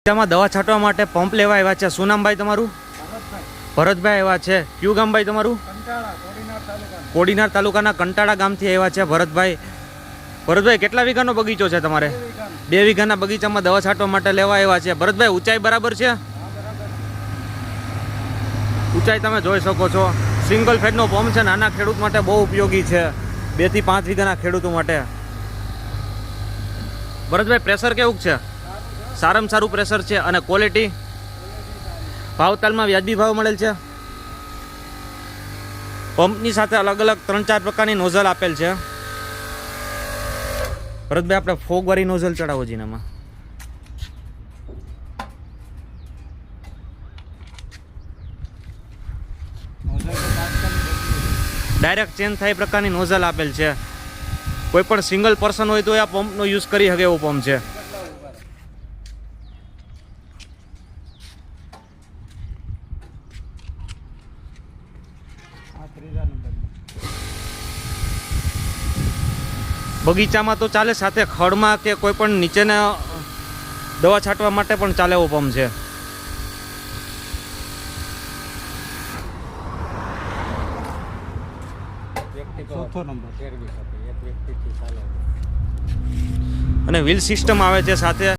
બગીચામાં દવા છાંટવા માટે પંપ લેવા આવ્યા છે. શું નામ ભાઈ તમારું? ભરતભાઈ આવ્યા છે. કયું ગામ ભાઈ તમારું? કોડીનાર તાલુકાના કંટાળા ગામથી આવ્યા છે ભરતભાઈ. ભરતભાઈ કેટલા વીઘાનો બગીચો છે તમારે? 2 વીઘાના બગીચામાં દવા છાંટવા માટે લેવા આવ્યા છે. ભરતભાઈ ઊંચાઈ બરાબર છે? ઊંચાઈ તમે જોઈ શકો છો. સિંગલ ફેડનો પંપ છે. નાના ખેડૂત માટે બહુ ઉપયોગી છે. 2 થી 5 વીઘાના ખેડૂતો માટે. ભરતભાઈ પ્રેશર કેવું છે? સારામાં સારું પ્રેશર છે. અને ક્વોલિટી ભાવતાલમાં વ્યાજબી ભાવ મળેલ છે. પંપની સાથે અલગ અલગ 3-4 પ્રકારની નોઝલ આપેલ છે. ભરતભાઈ આપણે ફોગવાળી નોઝલ ચડાવો જીનામાં. ડાયરેક્ટ ચેન્જ થાય પ્રકારની નોઝલ આપેલ છે. કોઈ પણ સિંગલ પર્સન હોય તો આ પંપનો યુઝ કરી શકે એવો પંપ છે. બગીચામાં તો ચાલે, સાથે ખડમાં કે કોઈ પણ નીચેના દવા છાંટવા માટે પણ ચાલે એવો પંપ છે. અને વ્હીલ સિસ્ટમ આવે છે સાથે.